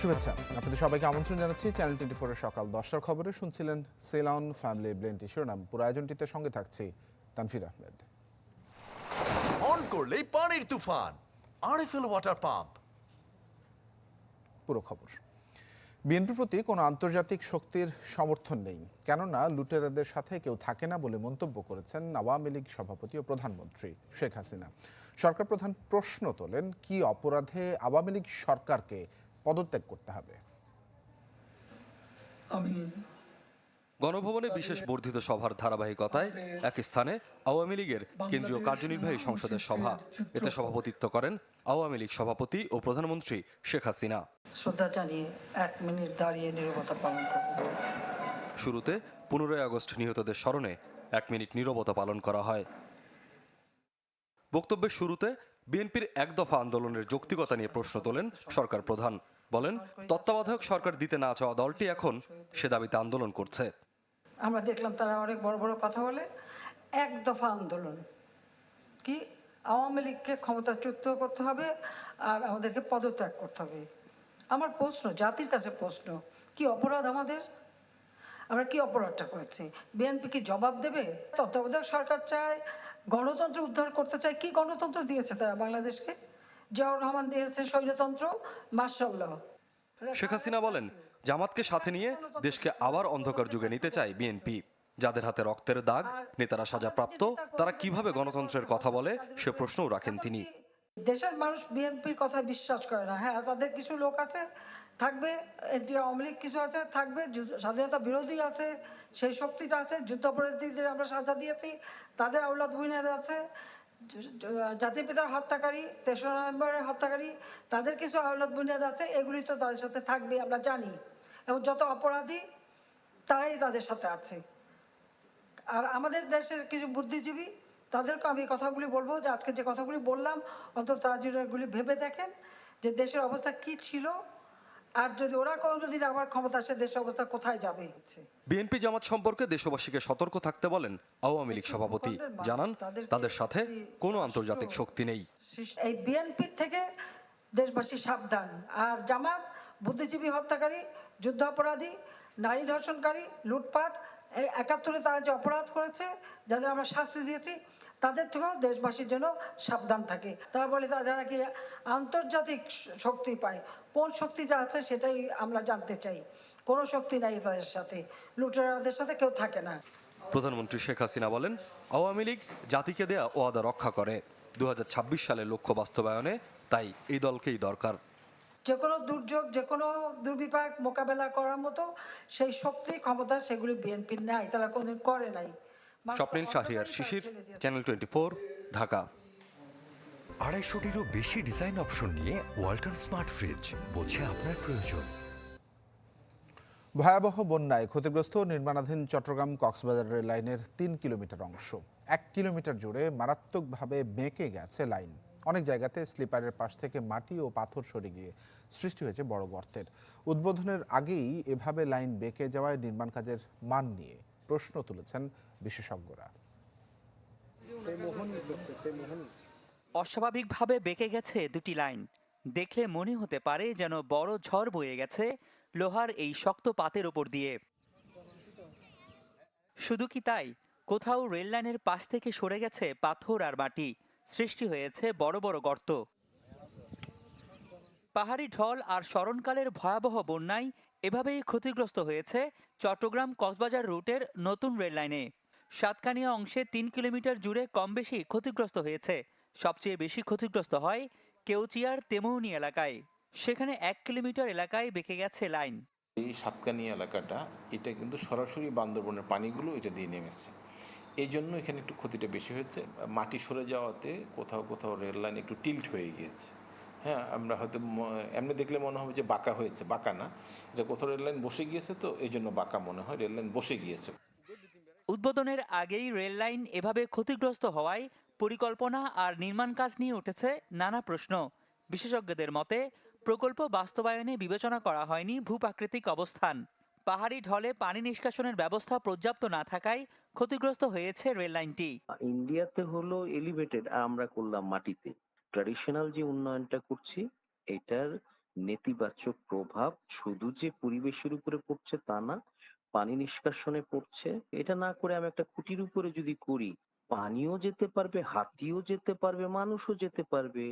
শুভেচ্ছা, আপনাদের সবাইকে আমন্ত্রণ জানাচ্ছি চ্যানেল 24 এর সকাল 10টার খবরে। শুনছিলেন সেলন ফ্যামিলি ব্লেন্ড শিরোনাম। পুরো আয়োজনটিতে সঙ্গে থাকছি তানফির আহমেদ। অন করলেই পানির তুফান, আরএফএল ওয়াটার পাম্প। পুরো খবর। বিএনপির প্রতি কোনো আন্তর্জাতিক শক্তির সমর্থন নেই, কেননা লুটেরাদের সাথে কেউ থাকে না বলে মন্তব্য করেছেন আওয়ামী লীগ সভাপতি ও প্রধানমন্ত্রী শেখ হাসিনা। সরকার প্রধান প্রশ্ন তোলেন, কি অপরাধে আওয়ামী লীগ সরকারকে পদত্যাগ করতে হবে। গণভবনে বিশেষ বর্ধিত সভার ধারাবাহিকতায় এক স্থানে আওয়ামী লীগের কেন্দ্রীয় কার্যনির্বাহী সংসদের সভা। এতে সভাপতিত্ব করেন আওয়ামী লীগ সভাপতি ও প্রধানমন্ত্রী শেখ হাসিনা। শ্রদ্ধা জানিয়ে 1 মিনিট দাঁড়িয়ে নীরবতা পালন করব। শুরুতে 15 আগস্ট নিহতদের স্মরণে 1 মিনিট নীরবতা পালন করা হয়। বক্তব্যের শুরুতে বিএনপির এক দফা আন্দোলনের যৌক্তিকতা নিয়ে প্রশ্ন তোলেন সরকার প্রধান। বলেন, তত্ত্বাবধায়ক সরকার দিতে না চাওয়া দলটি এখন সে দাবিতে আন্দোলন করছে। আমরা দেখলাম তারা অনেক বড় বড় কথা বলে। এক দফা আন্দোলন কি? আওয়ামী লীগকে ক্ষমতাচ্যুত করতে হবে আর আমাদেরকে পদত্যাগ করতে হবে। আমার প্রশ্ন, জাতির কাছে প্রশ্ন, কি অপরাধ আমাদের? আমরা কি অপরাধটা করেছি? বিএনপি কি জবাব দেবে? তত্ত্বাবধায়ক সরকার চায়, গণতন্ত্র উদ্ধার করতে চায়। কি গণতন্ত্র দিয়েছে তারা বাংলাদেশকে? জিয়াউর রহমান দিয়েছে স্বৈরতন্ত্র, মাশাআল্লাহ। শেখ হাসিনা বলেন, জামাতকে সাথে নিয়ে দেশকে আবার অন্ধকার যুগে নিতে চায় বিএনপি। যাদের হাতে রক্তের দাগ, নেতারা সাজাপ্রাপ্ত, তারা কিভাবে গণতন্ত্রের কথা বলে সে প্রশ্নও রাখেন তিনি। দেশের মানুষ বিএনপির কথা বিশ্বাস করে না। হ্যাঁ, তাদের কিছু লোক আছে, থাকবে, এনটি আওয়ামী লীগ কিছু আছে, থাকবে, স্বাধীনতা বিরোধী আছে, সেই শক্তিটা আছে। যুদ্ধাপরাধীদের আমরা সাজা দিয়েছি, তাদের আওলাদ বুইনার আছে। জাতির পিতার হত্যাকারী, 3রা নভেম্বরের হত্যাকারী, তাদের কিছু আওলাদ বুনিয়াদ আছে। এগুলি তো তাদের সাথে থাকবে, আমরা জানি। এবং যত অপরাধী তারাই তাদের সাথে আছে। আর আমাদের দেশের কিছু বুদ্ধিজীবী, তাদেরকে আমি কথাগুলি বলবো যে আজকে যে কথাগুলি বললাম, অন্তত তারা যদি এগুলি ভেবে দেখেন যে দেশের অবস্থা কি ছিল, আর যদি ওরা কোনোদিন আবার ক্ষমতা আসে দেশের অবস্থা কোথায় যাবে। বিএনপি জামাত সম্পর্কে দেশবাসীকে সতর্ক থাকতে বলেন আওয়ামী লীগ সভাপতি। জানান, তাদের সাথে কোনো আন্তর্জাতিক শক্তি নেই। এই বিএনপি থেকে দেশবাসী সাবধান। আর জামাত বুদ্ধিজীবী হত্যাকারী, যুদ্ধাপরাধী, নারী ধর্ষণকারী, লুটপাট, 71-এ তারা যে অপরাধ করেছে, যাদের আমরা শাস্তি দিয়েছি, তাদের থেকেও দেশবাসীর জন্য সাবধান থাকে। তারা বলে যারা কি আন্তর্জাতিক শক্তি পায়, কোন শক্তিটা আছে সেটাই আমরা জানতে চাই। কোনো শক্তি নাই তাদের সাথে, লুটেরাদের সাথে কেউ থাকে না। প্রধানমন্ত্রী শেখ হাসিনা বলেন, আওয়ামী লীগ জাতিকে দেয়া ওয়াদা রক্ষা করে। 2026 সালের লক্ষ্য বাস্তবায়নে তাই এই দলকেই দরকার। যে কোনো দুর্যোগ, যে কোনো দুর্বিপাক মোকাবেলা করার মতো সেই শক্তি, ক্ষমতা সেগুলি বিএনপির নাই, তারা কোনোদিন করে নাই। স্বপ্নিল শাহরিয়ার শিশির, চ্যানেল 24, ঢাকা। 250-টিরও বেশি ডিজাইন অপশন নিয়ে ওয়ালটন স্মার্ট ফ্রিজ, বোঝে আপনার প্রয়োজন। ভয়াবহ বন্যায় ক্ষতিগ্রস্ত নির্মাণাধীন চট্টগ্রাম কক্সবাজার রেল লাইনের 3 কিলোমিটার অংশ। 1 কিলোমিটার জুড়ে মারাত্মকভাবে বেঁকে গেছে লাইন। অনেক জায়গাতে স্লিপারের পাশ থেকে মাটি ও পাথর সরে গিয়ে সৃষ্টি হয়েছে বড় গর্তের। উদ্বোধনের আগেই এভাবে লাইন বেঁকে যাওয়ায় নির্মাণ কাজের মান নিয়ে প্রশ্ন তুলেছেন বিশেষজ্ঞরা। অস্বাভাবিকভাবে বেঁকে গেছে দুটি লাইন। দেখলে মনে হতে পারে যেন বড় ঝড় বয়ে গেছে লোহার এই শক্ত পাতের ওপর দিয়ে। শুধু কি তাই, কোথাও রেল লাইনের পাশ থেকে সরে গেছে পাথর আর মাটি, সৃষ্টি হয়েছে বড় বড় গর্ত। পাহাড়ি ঢল আর স্মরণকালের ভয়াবহ বন্যায় এভাবেই ক্ষতিগ্রস্ত হয়েছে চট্টগ্রাম কক্সবাজার রুটের নতুন রেল লাইনে। সাতকানিয়া অংশে 3 কিলোমিটার জুড়ে কম বেশি ক্ষতিগ্রস্ত হয়েছে। সবচেয়ে বেশি ক্ষতিগ্রস্ত হয় কেউচিয়ার তেমুনি এলাকায়। সেখানে 1 কিলোমিটার এলাকায় বেঁকে গেছে লাইন। এই সাতকানিয়া এলাকাটা, এটা কিন্তু সরাসরি বান্দরবনের পানিগুলো এটা দিয়ে নেমেছে। এই জন্য এখানে একটু ক্ষতিটা বেশি হয়েছে। মাটি সরে যাওয়াতে কোথাও কোথাও রেল লাইন একটু টিল্ট হয়ে গিয়েছে। হ্যাঁ, আমরা হয়তো এমনি দেখলে মনে হবে যে বাঁকা হয়েছে, বাঁকা না, এটা কোথাও রেল লাইন বসে গিয়েছে, তো এই জন্য বাঁকা মনে হয়, রেল লাইন বসে গিয়েছে। উদ্বোধনের আগেই রেল লাইন এভাবে ক্ষতিগ্রস্ত হওয়ায় পরিকল্পনা আর নির্মাণ কাজ নিয়ে উঠেছে নানা প্রশ্ন। বিশেষজ্ঞদের মতে, প্রকল্প বাস্তবায়নে বিবেচনা করা হয়নি ভূপ্রাকৃতিক অবস্থান। পাহাড়ি ঢলে পানি নিষ্কাশনের ব্যবস্থা পর্যাপ্ত না থাকায় ক্ষতিগ্রস্ত হয়েছে রেল লাইনটি। ইন্ডিয়াতে হলো এলিভেটেড, আমরা করলাম মাটিতে। ট্র্যাডিশনাল যে উন্নয়নটা করছি, এটার নেতিবাচক প্রভাব শুধু যে পরিবেশের উপরে পড়ছে তা না, পানি নিষ্কাশনে পড়ছে। এটা না করে আমি একটা খুঁটির উপরে যদি করি, পানিও যেতে পারবে, হাতিও যেতে পারবে, মানুষও যেতে পারবে।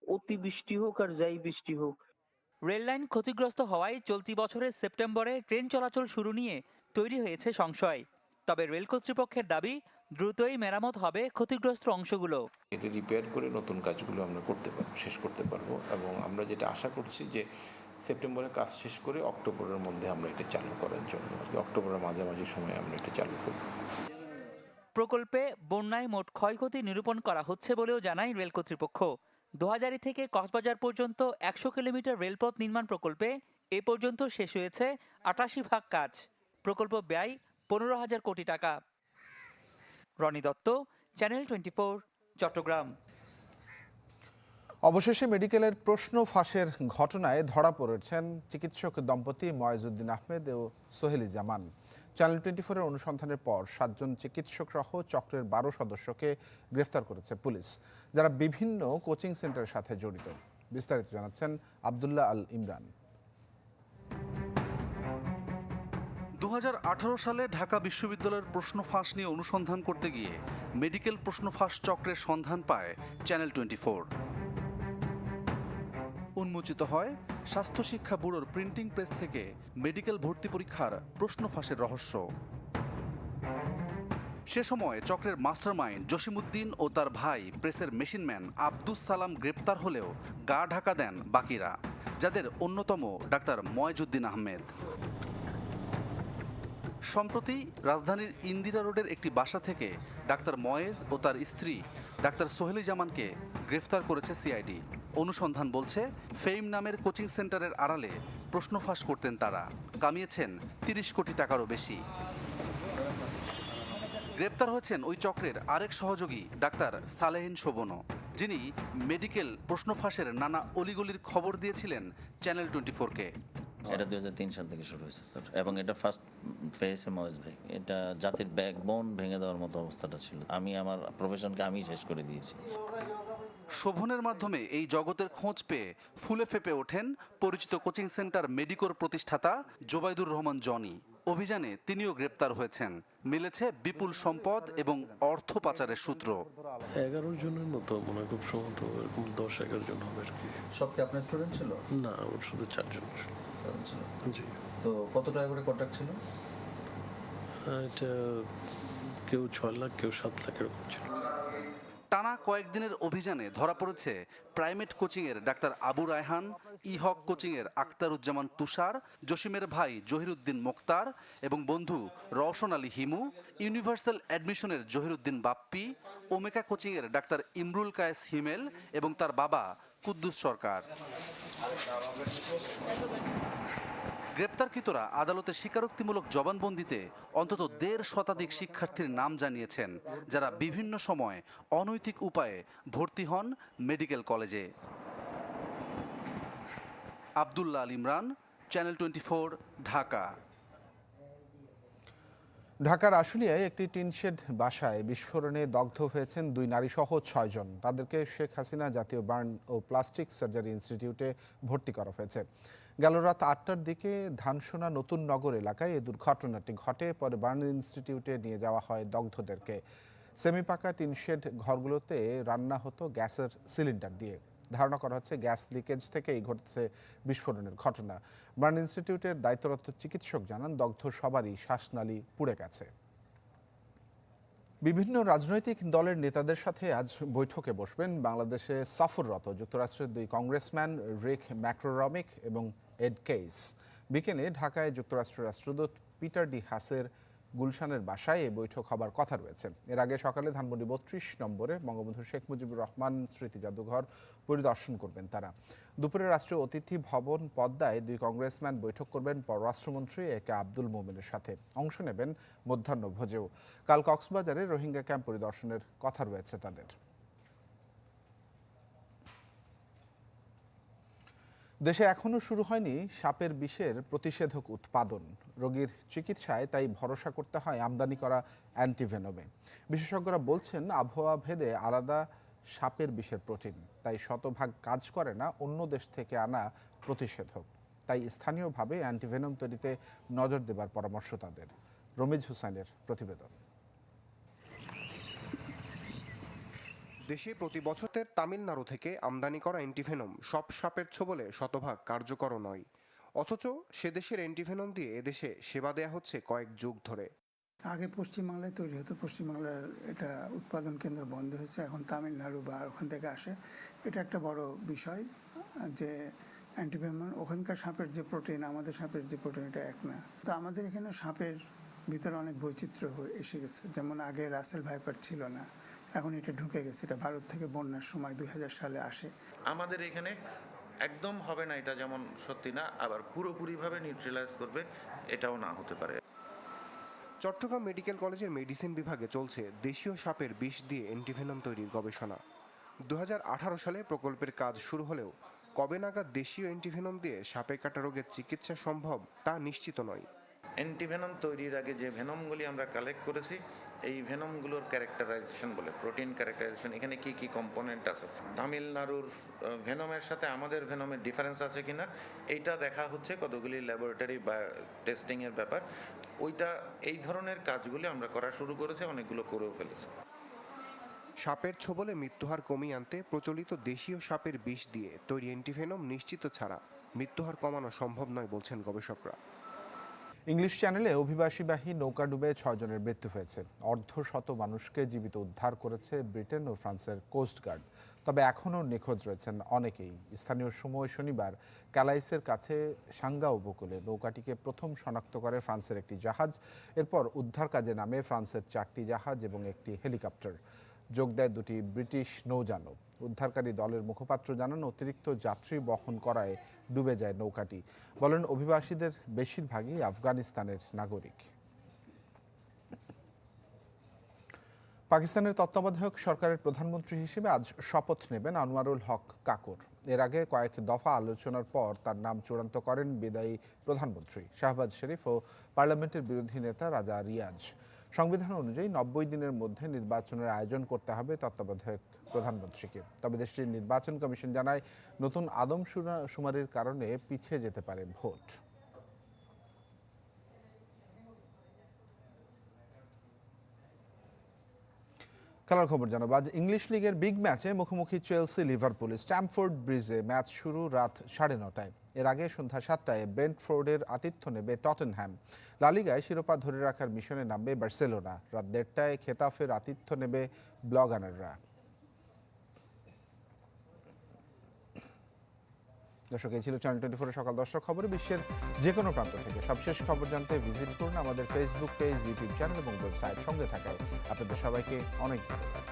অতিবৃষ্টি হোক আর যাই বৃষ্টি হোক। রেললাইন ক্ষতিগ্রস্ত হওয়ায় চলতি বছরের সেপ্টেম্বরে ট্রেন চলাচল শুরু নিয়ে তৈরি হয়েছে সংশয়। তবে রেল কর্তৃপক্ষের দাবি, দ্রুতই মেরামত হবে ক্ষতিগ্রস্ত অংশগুলো। এটা রিপেয়ার করে নতুন কাজগুলো আমরা করতে পারবো, শেষ করতে পারবো, এবং আমরা যেটা আশা করছি যে সেপ্টেম্বরে কাজ শেষ করে অক্টোবরের মধ্যে আমরা এটা চালু করার জন্য আর কি, অক্টোবরের মাঝামাঝি সময়ে আমরা এটা চালু করব। প্রকল্পে বন্যায় মোট ক্ষয়ক্ষতি নিরূপণ করা হচ্ছে বলেও জানায় রেল কর্তৃপক্ষ। 2000 থেকে কক্সবাজার পর্যন্ত 100 কিলোমিটার রেলপথ নির্মাণ প্রকল্পে এ পর্যন্ত শেষ হয়েছে 88% কাজ। প্রকল্প ব্যয় 15,000 কোটি টাকা। রনি দত্ত, চ্যানেল 24, চট্টগ্রাম। অবশেষে মেডিকেলের প্রশ্ন ফাঁসের ঘটনায় ধরা পড়েছেন চিকিৎসক দম্পতি ময়েজউদ্দিন আহমেদ ও সোহেলি জামান। চ্যানেল 24-এর অনুসন্ধানের পর 7 জন চিকিৎসক সহ চক্রের 12 সদস্যকে গ্রেফতার করেছে পুলিশ, যারা বিভিন্ন কোচিং সেন্টারের সাথে জড়িত। বিস্তারিত জানাচ্ছেন আব্দুল্লাহ আল ইমরান। 2018 সালে ঢাকা বিশ্ববিদ্যালয়ের প্রশ্ন ফাঁস নিয়ে অনুসন্ধান করতে গিয়ে মেডিকেল প্রশ্ন ফাঁস চক্রের সন্ধান পায় চ্যানেল 24। উন্মোচিত হয় স্বাস্থ্য শিক্ষা ব্যুরোর প্রিন্টিং প্রেস থেকে মেডিকেল ভর্তি পরীক্ষার প্রশ্ন ফাঁসের রহস্য। সে সময় চক্রের মাস্টারমাইন্ড জসিমউদ্দিন ও তার ভাই প্রেসের মেশিনম্যান আব্দুস সালাম গ্রেপ্তার হলেও গা ঢাকা দেন বাকিরা, যাদের অন্যতম ডাক্তার ময়েজউদ্দিন আহমেদ। সম্প্রতি রাজধানীর ইন্দিরা রোডের একটি বাসা থেকে ডাক্তার ময়েজ ও তার স্ত্রী ডাক্তার সোহেলি জামানকে গ্রেফতার করেছে সিআইডি। অনুসন্ধান বলছে, ফেইম নামের কোচিং সেন্টারের আড়ালে প্রশ্ন ফাঁস করতেন তারা, কামিয়েছেন 30 কোটি টাকারও বেশি। গ্রেপ্তার হয়েছেন ওই চক্রের আরেক সহযোগী ডাক্তার সালেহিন শোভনও, যিনি মেডিকেল প্রশ্ন ফাঁসের নানা অলিগলির খবর দিয়েছিলেন চ্যানেল 24-কে। এটা 2003 সাল থেকে শুরু হয়েছে স্যার, এবং এটা ফার্স্ট পেয়েছে মহেশ ভাই। এটা জাতির ব্যাকবোন ভেঙে দেওয়ার মতো অবস্থাটা ছিল। আমি আমার প্রফেশনকে আমি শেষ করে দিয়েছি। শোভনের মাধ্যমে এই জগতের খোঁজ পেয়ে ফুলে ফেপে ওঠেন পরিচিত কোচিং সেন্টার মেডিকোর প্রতিষ্ঠাতা জোবাইদুর রহমান জনি। অভিযানে তিনিও গ্রেপ্তার হয়েছেন। মিলেছে বিপুল সম্পদ এবং অর্থ পাচারের সূত্র। 11 জনের মতো মনে হয়, খুব সম্ভবত এরকম 10-11 জন হবে আর কি। সব কি আপনার স্টুডেন্ট ছিল? না, আমার শুধু 4 জন ছিল। জি। তো কত টাকা করে কন্ট্রাক্ট ছিল? এটা কেউ 6 লাখ, কেউ 7 লাখ এরকম ছিল। টানা কয়েকদিনের অভিযানে ধরা পড়েছে প্রাইমেট কোচিংয়ের ডাক্তার আবু রায়হান, ইহক কোচিংয়ের আক্তারুজ্জামান তুষার, জসিমের ভাই জহিরুদ্দিন মোক্তার এবং বন্ধু রওশন আলী হিমু, ইউনিভার্সাল অ্যাডমিশনের জহিরুদ্দিন বাপ্পি, ওমেকা কোচিংয়ের ডাক্তার ইমরুল কায়েস হিমেল এবং তার বাবা কুদ্দুস সরকার। গ্রেপ্তারকৃতরা আদালতে স্বীকারোক্তিমূলক জবানবন্দিতে অন্তত 1.5 শতাধিক শিক্ষার্থীর নাম জানিয়েছেন, যারা বিভিন্ন সময় অনৈতিক উপায়ে ভর্তি হন মেডিকেল কলেজে। আব্দুল্লাহ আল ইমরান, চ্যানেল 24, ঢাকা। ঢাকার আশুলিয়ায় একটি টিনশেড বাসায় বিস্ফোরণে দগ্ধ হয়েছেন 2 নারীসহ 6 জন। তাদেরকে শেখ হাসিনা জাতীয় বার্ন ও প্লাস্টিক সার্জারি ইনস্টিটিউটে ভর্তি করা হয়েছে। গেল রাত 8টার দিকে ধানসোনা নতুন নগর এলাকায় এই দুর্ঘটনাটি ঘটে। পরে বার্ন ইনস্টিটিউটে নিয়ে যাওয়া হয় দগ্ধদেরকে। সেমিপাকা টিনশেড ঘরগুলোতে রান্না হতো গ্যাসের সিলিন্ডার দিয়ে। ধারণা করা হচ্ছে গ্যাস লিকেজ থেকেই ঘটেছে বিস্ফোরণের ঘটনা। বার্ন ইনস্টিটিউটের দায়িত্বরত চিকিৎসক জানান, দগ্ধ সবারই শ্বাসনালী পুড়ে গেছে। বিভিন্ন রাজনৈতিক দলের নেতাদের সাথে আজ বৈঠকে বসবেন বাংলাদেশে সফররত যুক্তরাষ্ট্রের 2 কংগ্রেসম্যান রিক ম্যাক্রোরমিক এবং এড কেইস। বিকেলে ঢাকায় যুক্তরাষ্ট্রের রাষ্ট্রদূত পিটার ডি হাসের গুলশানের বাসায় এই বৈঠক হবার কথা রয়েছে। এর আগে সকালে ধানমন্ডি 32 নম্বরে বঙ্গবন্ধু শেখ মুজিবুর রহমান স্মৃতি জাদুঘর পরিদর্শন করবেন তারা। দুপুরে রাষ্ট্রীয় অতিথি ভবন পদ্মায় 2 কংগ্রেসম্যান বৈঠক করবেন পররাষ্ট্রমন্ত্রী একে আব্দুল মোমেনের সাথে। অংশ নেবেন মধ্যাহ্নভোজেও। কাল কক্সবাজারে রোহিঙ্গা ক্যাম্প পরিদর্শনের কথা রয়েছে তাদের। দেশে এখনও শুরু হয়নি সাপের বিষের প্রতিষেধক উৎপাদন। রোগীর চিকিৎসায় তাই ভরসা করতে হয় আমদানি করা অ্যান্টিভেনমে। বিশেষজ্ঞরা বলছেন, আবহাওয়া ভেদে আলাদা সাপের বিষের প্রোটিন, তাই শতভাগ কাজ করে না অন্য দেশ থেকে আনা প্রতিষেধক। তাই স্থানীয়ভাবে অ্যান্টিভেনম তৈরিতে নজর দেবার পরামর্শ তাদের। রমিজ হুসাইনের প্রতিবেদন। দেশে প্রতি বছরের তামিলনাড়ু থেকে আমদানি করা অ্যান্টিভেনম সব সাপের ছোবলে শতভাগ কার্যকর নয়, অথচ সে দেশের অ্যান্টিভেনম দিয়ে এদেশে সেবা দেয়া হচ্ছে কয়েক যুগ ধরে। আগে পশ্চিমবাংলায় তৈরি হতো, পশ্চিমবাংলার এটা উৎপাদন কেন্দ্র বন্ধ হয়েছে, এখন তামিলনাড়ু বা ওখান থেকে আসে। এটা একটা বড় বিষয় যে অ্যান্টিভেনম ওখানকার সাপের যে প্রোটিন আমাদের সাপের যে প্রোটিন এটা এক না। তো আমাদের এখানে সাপের ভিতরে অনেক বৈচিত্র্য এসে গেছে। যেমন আগে রাসেল ভাইপার ছিল না, এখন এটা ঢুকে গেছে। এটা ভারত থেকে বন্যার সময় 2000 সালে আসে। আমাদের এখানে একদম হবে না এটা যেমন সত্যি না, আবার পুরোপুরিভাবে নিউট্রালাইজ করবে এটাও না হতে পারে। চট্টগ্রাম মেডিকেল কলেজের মেডিসিন বিভাগে চলছে দেশীয় সাপের বিষ দিয়ে অ্যান্টিভেনম তৈরির গবেষণা। 2018 সালে প্রকল্পের কাজ শুরু হলেও কবে নাগাদ দেশীয় অ্যান্টিভেনম দিয়ে সাপে কাটা রোগের চিকিৎসা সম্ভব তা নিশ্চিত নয়। অ্যান্টিভেনম তৈরির আগে যে ভেনমগুলি আমরা কালেক্ট করেছি, এই ভেনমগুলোর ক্যারেক্টারাইজেশন বলে, প্রোটিন ক্যারেক্টারাইজেশন, এখানে কি কি কম্পোনেন্ট আছে, তামিলনাড়ুর ভেনমের সাথে আমাদের ভেনমের ডিফারেন্স আছে কিনা এইটা দেখা হচ্ছে, কতগুলি ল্যাবরেটরি বা টেস্টিংয়ের ব্যাপার। ওইটা এই ধরনের কাজগুলি আমরা করা শুরু করেছি, অনেকগুলো করেও ফেলেছি। সাপের ছোবলে মৃত্যুহার কমিয়ে আনতে প্রচলিত দেশীয় সাপের বিষ দিয়ে তৈরি অ্যান্টিভেনম নিশ্চিত ছাড়া মৃত্যুহার কমানো সম্ভব নয় বলছেন গবেষকরা। ইংলিশ চ্যানেলে অভিবাসীবাহী নৌকা ডুবে 6 জনের মৃত্যু হয়েছে। অর্ধশত মানুষকে জীবিত উদ্ধার করেছে ব্রিটেন ও ফ্রান্সের কোস্টগার্ড। তবে এখনও নিখোঁজ রয়েছেন অনেকেই। স্থানীয় সময় শনিবার ক্যালাইসের কাছে সাঙ্গা উপকূলে নৌকাটিকে প্রথম শনাক্ত করে ফ্রান্সের একটি জাহাজ। এরপর উদ্ধার কাজে নামে ফ্রান্সের 4টি জাহাজ এবং একটি হেলিকপ্টার। যোগ দেয় 2টি ব্রিটিশ নৌযানও। উদ্ধারকারী দলের মুখপাত্র জানান, অতিরিক্ত যাত্রী বহন করায় ডুবে যায় নৌকাটি। বলেন, অভিবাসীদের বেশিরভাগই আফগানিস্তানের নাগরিক। পাকিস্তানের তত্ত্বাবধায়ক সরকারের প্রধানমন্ত্রী হিসেবে আজ শপথ নেবেন আনোয়ারুল হক কাকুর। এর আগে কয়েক দফা আলোচনার পর তার নাম চূড়ান্ত করেন বিদায়ী প্রধানমন্ত্রী শাহবাজ শরীফ ও পার্লামেন্টের বিরোধী নেতা রাজা রিয়াজ। সংবিধান অনুযায়ী 90 দিনের মধ্যে নির্বাচনের আয়োজন করতে হবে তত্ত্বাবধায়ক প্রধানমন্ত্রীকে। তবে দেশটির নির্বাচন কমিশন জানায়, নতুন আদমশুমারির কারণে পিছিয়ে যেতে পারে ভোট। খেলার খবর জানাবো। আজ ইংলিশ লিগের বিগ ম্যাচে মুখোমুখি চেলসি লিভারপুল। স্ট্যামফোর্ড ব্রিজে ম্যাচ শুরু রাত 9:30টায়। এর আগে সন্ধ্যা 7টায় ব্রেন্টফোর্ডের আতিথ্য নেবে টটেনহ্যাম। লা লিগায় শিরোপা ধরে রাখার মিশনে নামবে বার্সেলোনা। রাত 1:30টায় খেতাফের আতিথ্য নেবে ব্লগানাররা। দর্শক, এই ছিল চ্যানেল 24 সকাল 10টার খবরে। বিশ্বের যে কোনো প্রান্ত থেকে সবশেষ খবর জানতে ভিজিট করুন আমাদের ফেসবুক পেজ, ইউটিউব চ্যানেল এবং ওয়েবসাইট। সঙ্গে থাকায় আপনাদের সবাইকে অনেক ধন্যবাদ।